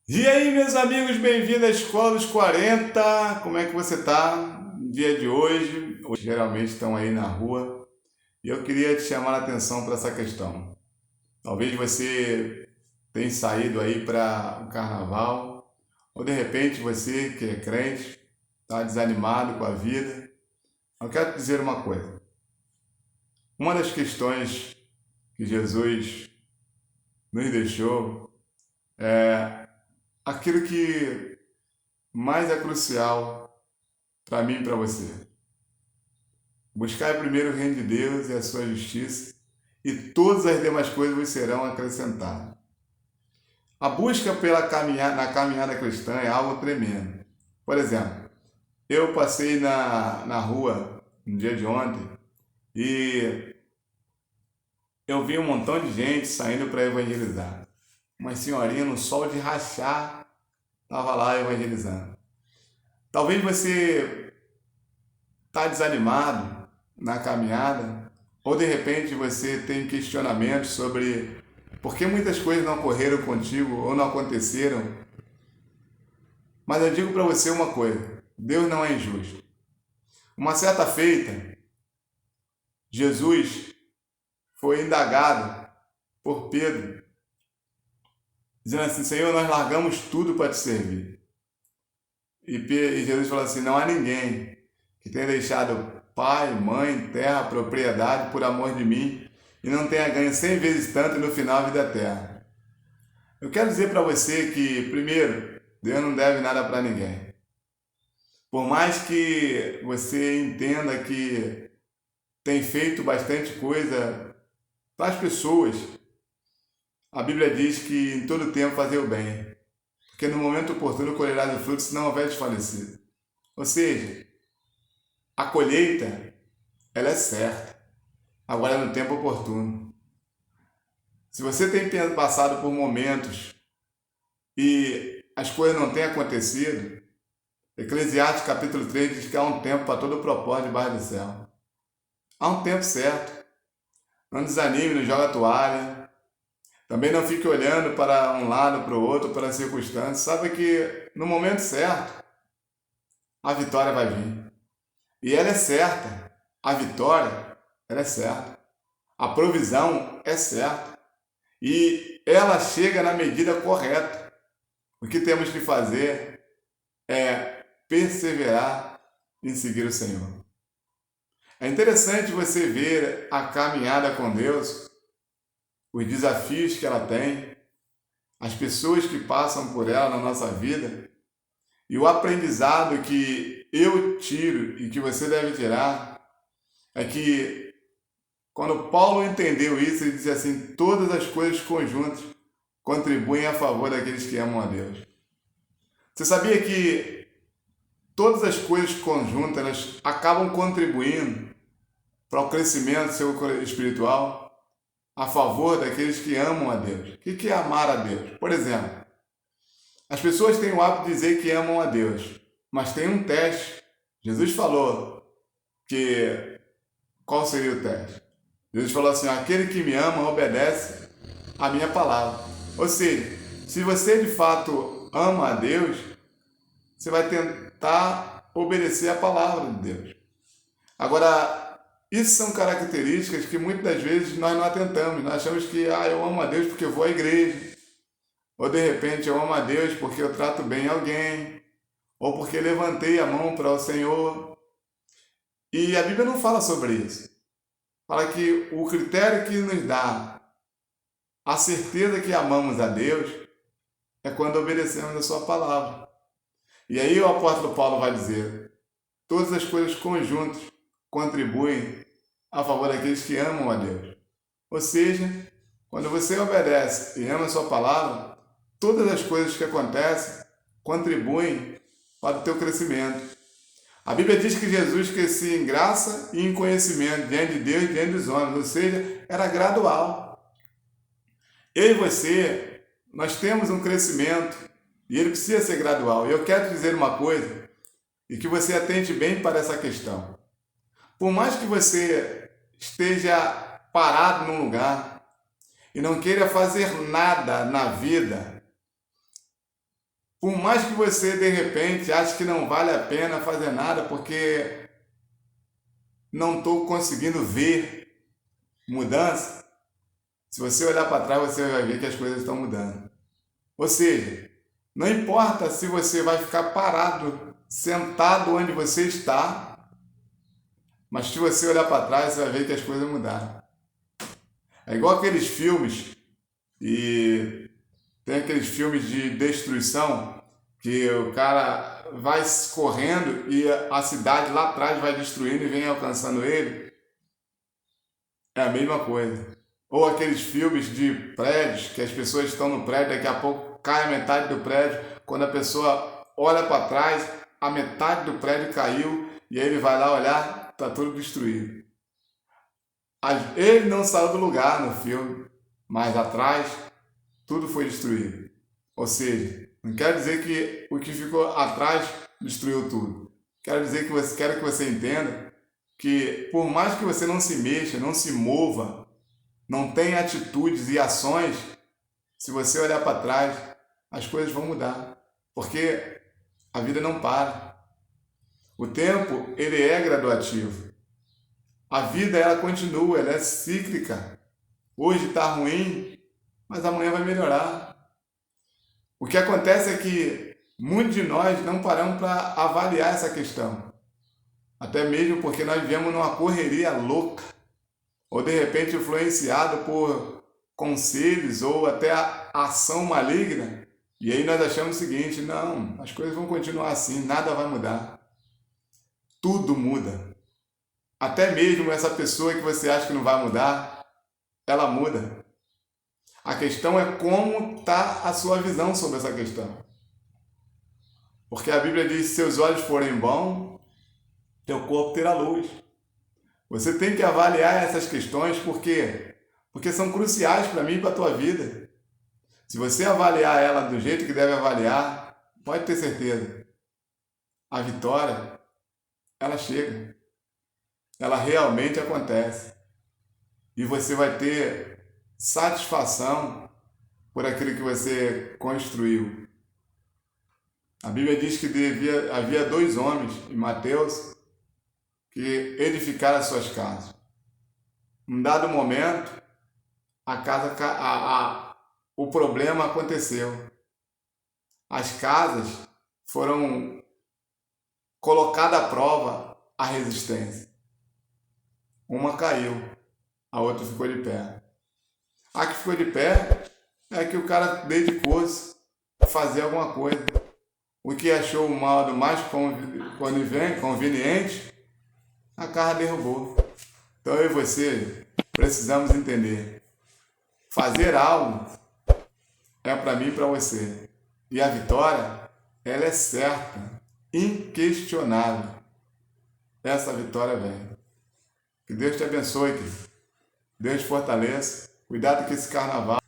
E aí, meus amigos, bem-vindos à Escola dos 40. Como é que você tá no dia de hoje? Hoje geralmente estão aí na rua. E eu queria te chamar a atenção para essa questão. Talvez você tenha saído aí para o carnaval, ou de repente você que é crente, está desanimado com a vida. Eu quero te dizer uma coisa. Uma das questões que Jesus nos deixou é aquilo que mais é crucial para mim e para você. Buscai primeiro o reino de Deus e a sua justiça, e todas as demais coisas vos serão acrescentadas. A busca na caminhada cristã é algo tremendo. Por exemplo, eu passei na rua no dia de ontem e eu vi um montão de gente saindo para evangelizar. Uma senhorinha no sol de rachar estava lá evangelizando. Talvez você está desanimado na caminhada, ou de repente você tem questionamentos sobre por que muitas coisas não ocorreram contigo ou não aconteceram. Mas eu digo para você uma coisa: Deus não é injusto. Uma certa feita, Jesus foi indagado por Pedro, dizendo assim: Senhor, nós largamos tudo para te servir. E Jesus falou assim: não há ninguém que tenha deixado pai, mãe, terra, propriedade por amor de mim e não tenha ganho 100 vezes tanto e no final a vida eterna. Eu quero dizer para você que, primeiro, Deus não deve nada para ninguém. Por mais que você entenda que tem feito bastante coisa para as pessoas, a Bíblia diz que em todo tempo fazer o bem, porque no momento oportuno colherás o fruto se não houver desfalecido. Ou seja, a colheita, ela é certa, agora é no tempo oportuno. Se você tem passado por momentos e as coisas não têm acontecido, Eclesiastes capítulo 3 diz que há um tempo para todo propósito debaixo do céu. Há um tempo certo. Não desanime, não joga a toalha. Também não fique olhando para um lado, para o outro, para as circunstâncias. Sabe que no momento certo, a vitória vai vir. E ela é certa. A vitória, ela é certa. A provisão é certa. E ela chega na medida correta. O que temos que fazer é perseverar em seguir o Senhor. É interessante você ver a caminhada com Deus, os desafios que ela tem, as pessoas que passam por ela na nossa vida e o aprendizado que eu tiro e que você deve tirar é que quando Paulo entendeu isso, ele dizia assim: todas as coisas conjuntas contribuem a favor daqueles que amam a Deus. Você sabia que todas as coisas conjuntas elas acabam contribuindo para o crescimento seu espiritual a favor daqueles que amam a Deus? O que é amar a Deus? Por exemplo, as pessoas têm o hábito de dizer que amam a Deus, mas tem um teste. Jesus falou que qual seria o teste? Jesus falou assim: aquele que me ama obedece a minha palavra. Ou seja, se você de fato ama a Deus, você vai tentar obedecer a palavra de Deus. Agora, isso são características que muitas das vezes nós não atentamos. Nós achamos que eu amo a Deus porque eu vou à igreja. Ou de repente eu amo a Deus porque eu trato bem alguém. Ou porque levantei a mão para o Senhor. E a Bíblia não fala sobre isso. Fala que o critério que nos dá a certeza que amamos a Deus é quando obedecemos a sua palavra. E aí o apóstolo Paulo vai dizer: todas as coisas conjuntas contribuem a favor daqueles que amam a Deus. Ou seja, quando você obedece e ama a sua palavra, todas as coisas que acontecem contribuem para o teu crescimento. A Bíblia diz que Jesus crescia em graça e em conhecimento diante de Deus e diante dos homens, ou seja, era gradual. Eu e você, nós temos um crescimento e ele precisa ser gradual. E eu quero te dizer uma coisa, e que você atente bem para essa questão. Por mais que você esteja parado num lugar e não queira fazer nada na vida, Por mais que você, de repente, ache que não vale a pena fazer nada porque não estou conseguindo ver mudança, se você olhar para trás, você vai ver que as coisas estão mudando. Ou seja, não importa se você vai ficar parado, sentado onde você está, mas se você olhar para trás, você vai ver que as coisas mudaram. É igual aqueles filmes, e tem aqueles filmes de destruição, que o cara vai correndo e a cidade lá atrás vai destruindo e vem alcançando ele. É a mesma coisa. Ou aqueles filmes de prédios, que as pessoas estão no prédio, daqui a pouco cai a metade do prédio, quando a pessoa olha para trás, a metade do prédio caiu, e aí ele vai lá olhar, está tudo destruído. Ele não saiu do lugar no filme, mas atrás tudo foi destruído. Ou seja, não quer dizer que o que ficou atrás destruiu tudo. Quero dizer que quero que você entenda que por mais que você não se mexa, não se mova, não tenha atitudes e ações, se você olhar para trás, as coisas vão mudar. Porque a vida não para. O tempo, ele é graduativo. A vida, ela continua, ela é cíclica. Hoje está ruim, mas amanhã vai melhorar. O que acontece é que muitos de nós não paramos para avaliar essa questão. Até mesmo porque nós vivemos numa correria louca. Ou de repente influenciado por conselhos ou até a ação maligna. E aí nós achamos o seguinte, não, as coisas vão continuar assim, nada vai mudar. Tudo muda. Até mesmo essa pessoa que você acha que não vai mudar, ela muda. A questão é como está a sua visão sobre essa questão. Porque a Bíblia diz, se seus olhos forem bons, teu corpo terá luz. Você tem que avaliar essas questões, por quê? Porque são cruciais para mim e para a tua vida. Se você avaliar ela do jeito que deve avaliar, pode ter certeza, a vitória, ela chega. Ela realmente acontece. E você vai ter satisfação por aquilo que você construiu. A Bíblia diz que havia 2 homens em Mateus que edificaram as suas casas. Num dado momento, o problema aconteceu. As casas foram colocadas à prova a resistência. Uma caiu, a outra ficou de pé. A que ficou de pé é que o cara dedicou-se a fazer alguma coisa. O que achou o modo mais conveniente, a carra derrubou. Então eu e você precisamos entender. Fazer algo é para mim e para você. E a vitória, ela é certa, inquestionável. Essa vitória vem. Que Deus te abençoe, querido. Deus te fortaleça. Cuidado com esse carnaval.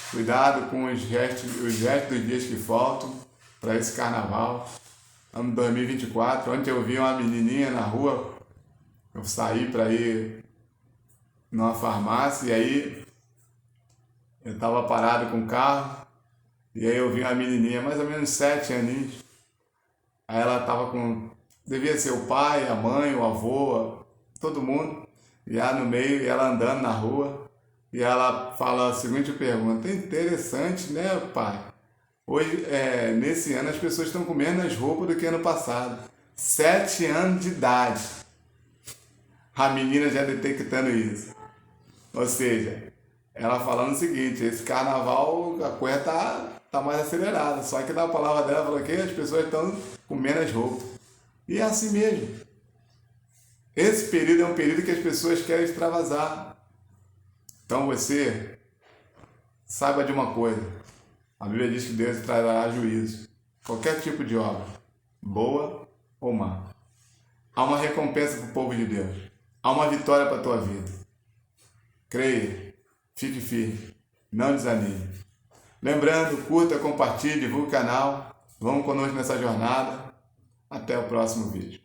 Cuidado com os restos dos dias que faltam para esse carnaval. Ano 2024. Ontem eu vi uma menininha na rua. Eu saí para ir numa farmácia e aí eu estava parado com o carro. E aí eu vi uma menininha, mais ou menos 7 aninhos. Aí ela estava com... Devia ser o pai, a mãe, o avô, todo mundo. E lá no meio, e ela andando na rua. E ela fala a seguinte pergunta: interessante, né, pai? Hoje, nesse ano, as pessoas estão com menos roupa do que ano passado. 7 anos de idade. A menina já detectando isso. Ou seja, ela falando o seguinte: esse carnaval, a coisa tá mais acelerada. Só que na palavra dela falou que as pessoas estão com menos roupa. E é assim mesmo. Esse período é um período que as pessoas querem extravasar. Então você saiba de uma coisa. A Bíblia diz que Deus trará juízo. Qualquer tipo de obra, boa ou má. Há uma recompensa para o povo de Deus. Há uma vitória para a tua vida. Creia, fique firme, não desanime. Lembrando, curta, compartilhe, divulgue o canal. Vamos conosco nessa jornada. Até o próximo vídeo.